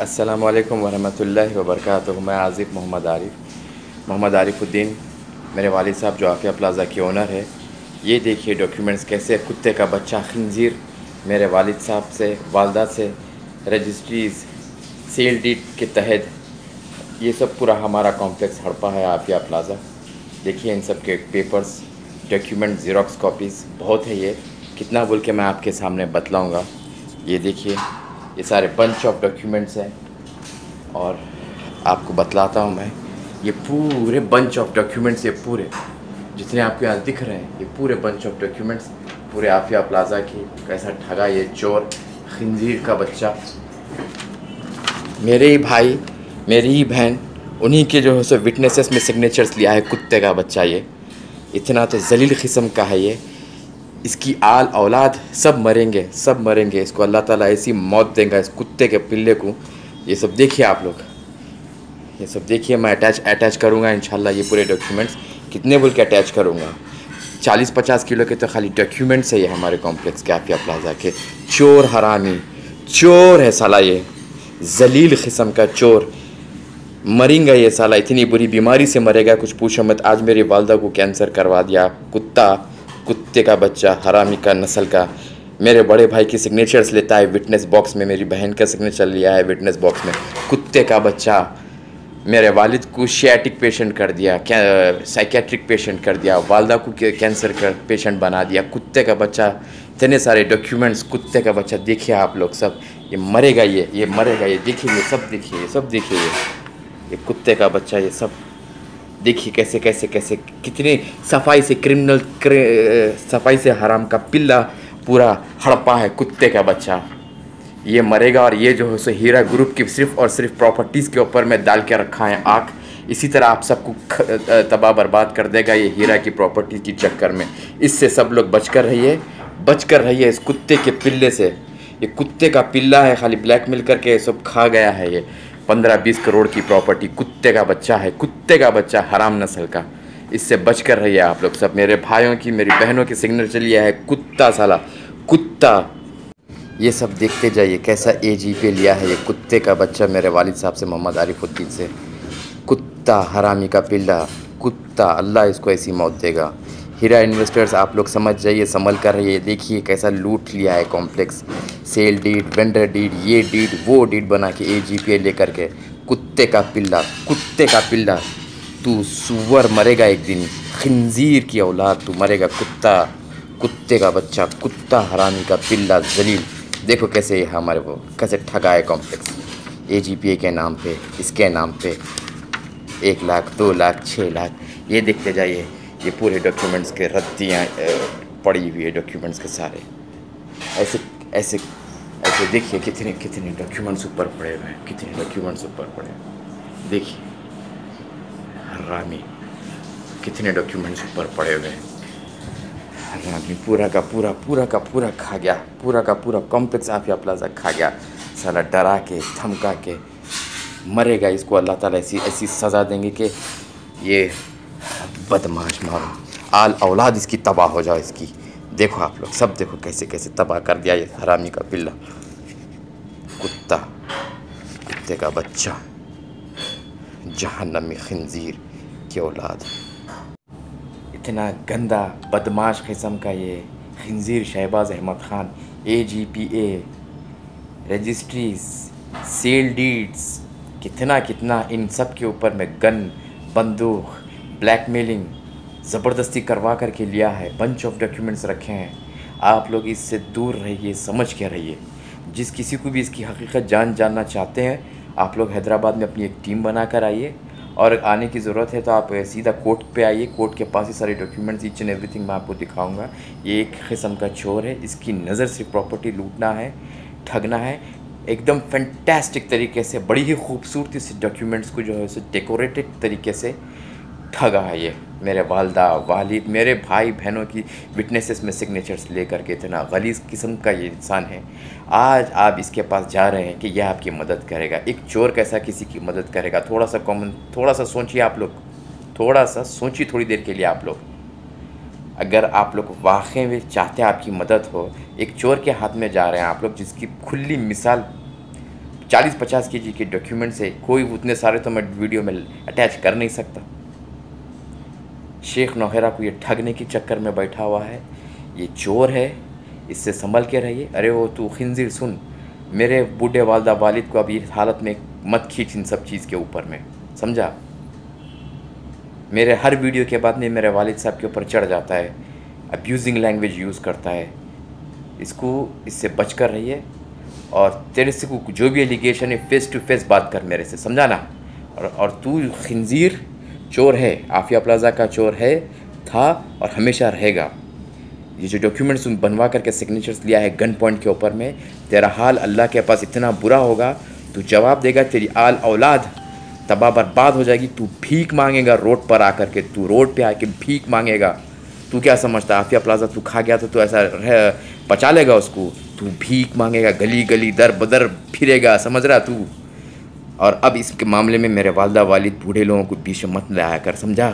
अस्सलामु अलैकुम वरहमतुल्लाहि वबरकातुहू। मैं आज़िफ़ मोहम्मद आरिफ़ुद्दीन, मेरे वालिद साहब जो आफ़िया प्लाज़ा के ओनर है। ये देखिए डॉक्यूमेंट्स कैसे कुत्ते का बच्चा खंजीर मेरे वालिद साहब से वालदा से रजिस्ट्रीज़ सेल डीड के तहत ये सब पूरा हमारा कॉम्प्लेक्स हड़पा है आफ़िया प्लाज़ा। देखिए इन सब के पेपर्स डॉक्यूमेंट ज़ेरॉक्स कॉपीज़ बहुत है। ये कितना बोल के मैं आपके सामने बतलाऊँगा। ये देखिए ये सारे बंच ऑफ डॉक्यूमेंट्स हैं और आपको बतलाता हूँ मैं। ये पूरे बंच ऑफ डॉक्यूमेंट्स, ये पूरे जितने आपको यहाँ दिख रहे हैं, ये पूरे बंच ऑफ डॉक्यूमेंट्स पूरे आफ़िया प्लाज़ा की कैसा ठगा ये चोर खंजीर का बच्चा। मेरे ही भाई मेरी ही बहन उन्हीं के जो है सो विटनेसेस में सिग्नेचर्स लिया है कुत्ते का बच्चा। ये इतना तो जलील किस्म का है। ये इसकी आल औलाद सब मरेंगे। इसको अल्लाह ताला ऐसी मौत देगा इस कुत्ते के पिल्ले को। ये सब देखिए आप लोग, ये सब देखिए। मैं अटैच करूँगा इंशाल्लाह ये पूरे डॉक्यूमेंट्स। कितने बोल के अटैच करूँगा? 40-50 किलो के तो खाली डॉक्यूमेंट्स है ये हमारे कॉम्प्लेक्स के आफ़िया प्लाज़ा के। चोर हरामी चोर है साला, ये जलील किस्म का चोर। मरेंगा ये साला, इतनी बुरी बीमारी से मरेगा कुछ पूछो मत। आज मेरी वालदा को कैंसर करवा दिया कुत्ते का बच्चा हरामी का नस्ल का। मेरे बड़े भाई की सिग्नेचर्स लेता है विटनेस बॉक्स में, मेरी बहन का सिग्नेचर लिया है विटनेस बॉक्स में। कुत्ते का बच्चा मेरे वालिद को शियाटिक पेशेंट कर दिया, साइकेट्रिक पेशेंट कर दिया, वालदा को कैंसर का पेशेंट बना दिया। कुत्ते का बच्चा, इतने सारे डॉक्यूमेंट्स कुत्ते का बच्चा। देखिए आप लोग सब, ये मरेगा, ये मरेगा। ये देखिए, ये सब देखिए, ये सब देखिए। ये कुत्ते का बच्चा, ये सब देखिए कैसे कैसे कैसे कितने सफाई से सफाई से हराम का पिल्ला पूरा हड़पा है कुत्ते का बच्चा। ये मरेगा। और ये जो है सो हीरा ग्रुप की सिर्फ़ और सिर्फ प्रॉपर्टीज़ के ऊपर में डाल के रखा है आँख। इसी तरह आप सबको तबाह बर्बाद कर देगा ये हीरा की प्रॉपर्टी की चक्कर में। इससे सब लोग बचकर रहिए इस कुत्ते के पिल्ले से। ये कुत्ते का पिल्ला है, खाली ब्लैकमेल करके सब खा गया है। ये 15-20 करोड़ की प्रॉपर्टी कुत्ते का बच्चा है, कुत्ते का बच्चा हराम नस्ल का। इससे बचकर रहिए आप लोग सब। मेरे भाइयों की, मेरी बहनों की सिग्नेचर लिया है कुत्ता साला, कुत्ता। ये सब देखते जाइए कैसा AG पे लिया है ये कुत्ते का बच्चा मेरे वालिद साहब से, मोहम्मद आरिफ़ुद्दीन से। कुत्ता हरामी का पिल्ला, कुत्ता। अल्लाह इसको ऐसी मौत देगा। हीरा इन्वेस्टर्स आप लोग समझ जाइए, संभल कर रहिए। देखिए कैसा लूट लिया है complex. Sale deed, vendor deed, ये डीड वो डीड बना के AG पे लेकर के। कुत्ते का पिल्ला तू सुअर मरेगा एक दिन। खंजीर की औलाद तू मरेगा, कुत्ते का बच्चा, कुत्ता हरामी का पिल्ला जलील। देखो कैसे हमारे वो कैसे ठगा है कॉम्प्लेक्स AGPA के नाम पे, इसके नाम पे 1 लाख 2 लाख 6 लाख। ये देखते जाइए, ये पूरे डॉक्यूमेंट्स के रद्दियाँ पड़ी हुई है डॉक्यूमेंट्स के सारे। ऐसे देखिए कितने डॉक्यूमेंट्स ऊपर पड़े हुए हैं, कितने डॉक्यूमेंट्स ऊपर पड़े हैं। देखिए हरामी कितने डॉक्यूमेंट्स ऊपर पड़े हुए हैं। हरामी पूरा का पूरा खा गया, पूरा का पूरा कॉम्प्लेक्स आफ़िया प्लाज़ा खा गया साला। डरा के धमका के मरेगा। इसको अल्लाह ताला ऐसी सज़ा देंगे कि ये बदमाश मारो, आल औलाद इसकी तबाह हो जाओ इसकी। देखो आप लोग सब, देखो कैसे कैसे तबाह कर दिया ये हरामी का पिल्ला, कुत्ते का बच्चा, जहन्नमी खंजीर की औलाद। इतना गंदा बदमाश किस्म का ये खंजीर Shahbaz Ahmad Khan, AGPA, registries, sale deeds, कितना इन सब के ऊपर में गन, बंदूक, ब्लैकमेलिंग ज़बरदस्ती करवा करके लिया है। बंच ऑफ डॉक्यूमेंट्स रखे हैं। आप लोग इससे दूर रहिए, समझ के रहिए। जिस किसी को भी इसकी हकीकत जानना चाहते हैं, आप लोग हैदराबाद में अपनी एक टीम बना कर आइए, और आने की ज़रूरत है तो आप सीधा कोर्ट पे आइए। कोर्ट के पास ही सारे डॉक्यूमेंट्स, ईच एंड एवरीथिंग मैं आपको दिखाऊंगा। ये एक किस्म का चोर है, इसकी नज़र सिर्फ प्रॉपर्टी लूटना है, ठगना है। एकदम फैंटास्टिक तरीके से, बड़ी ही खूबसूरती से डॉक्यूमेंट्स को जो है उसे डेकोरेटेड तरीके से ठगा है ये। मेरे वालदा, वालिद, मेरे भाई बहनों की विटनेसेस में सिग्नेचर्स लेकर के इतना गलीज़ किस्म का ये इंसान है। आज आप इसके पास जा रहे हैं कि यह आपकी मदद करेगा। एक चोर कैसा किसी की मदद करेगा? थोड़ा सा सोचिए आप लोग, थोड़ा सा सोचिए थोड़ी देर के लिए आप लोग। अगर आप लोग वाकई में चाहते हैं आपकी मदद हो, एक चोर के हाथ में जा रहे हैं आप लोग, जिसकी खुली मिसाल 40-50 केजी के डॉक्यूमेंट्स है, कोई उतने सारे तो मैं वीडियो में अटैच कर नहीं सकता। शेख नौहरा को ये ठगने के चक्कर में बैठा हुआ है, ये चोर है, इससे संभल के रहिए। अरे वो तू खिंजीर सुन, मेरे बूढ़े वालदा वालिद को अभी इस हालत में मत खींच इन सब चीज़ के ऊपर में, समझा। मेरे हर वीडियो के बाद में मेरे वालिद साहब के ऊपर चढ़ जाता है, अब्यूजिंग लैंग्वेज यूज़ करता है। इससे बच कर रहिए, और तेरे से को जो भी एलिगेशन है फेस टू फेस बात कर मेरे से, समझा ना। और तू खिंजीर चोर है, आफिया प्लाजा का चोर है, था और हमेशा रहेगा। ये जो डॉक्यूमेंट्स बनवा करके सिग्नेचर्स लिया है गन पॉइंट के ऊपर में, तेरा हाल अल्लाह के पास इतना बुरा होगा, तू जवाब देगा, तेरी आल औलाद तबाह बर्बाद हो जाएगी। तू भीख मांगेगा रोड पर आकर के, तू रोड पे आके भीख मांगेगा। तू क्या समझता आफिया प्लाजा तू खा गया तो ऐसा पचा लेगा उसको? तू भीख मांगेगा, गली गली दर बदर फिरेगा, समझ रहा तू। और अब इसके मामले में मेरे वालदा वालिद बूढ़े लोगों को बीच में मत लाया कर, समझा।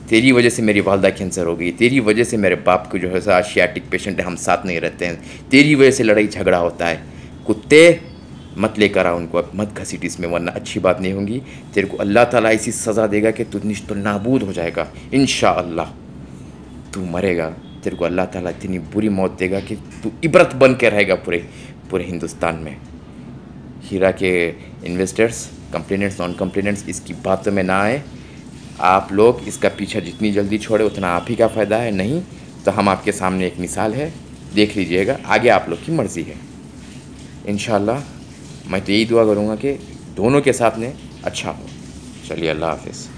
तेरी वजह से मेरी वालदा कैंसर हो गई, तेरी वजह से मेरे बाप को जो है आशियाटिक पेशेंट है, हम साथ नहीं रहते हैं, तेरी वजह से लड़ाई झगड़ा होता है। कुत्ते मत लेकर आ उनको, अब मत घसीट इसमें, वरना अच्छी बात नहीं होगी। तेरे को अल्लाह ताला ऐसी सज़ा देगा कि तू निश्तो नाबूद हो जाएगा, इंशाअल्लाह तू मरेगा। तेरे को अल्लाह ताला इतनी बुरी मौत देगा कि तू इबरत बन के रहेगा पूरे हिंदुस्तान में। हीरा के इन्वेस्टर्स, कंप्लेनेंट्स, नॉन कंप्लेनेंट्स, इसकी बातों में ना आए। आप लोग इसका पीछा जितनी जल्दी छोड़े उतना आप ही का फ़ायदा है, नहीं तो हम आपके सामने एक मिसाल है, देख लीजिएगा, आगे आप लोग की मर्ज़ी है। इंशाअल्लाह मैं तो यही दुआ करूँगा कि दोनों के साथ में अच्छा हो। चलिए, अल्लाह हाफ़िज़।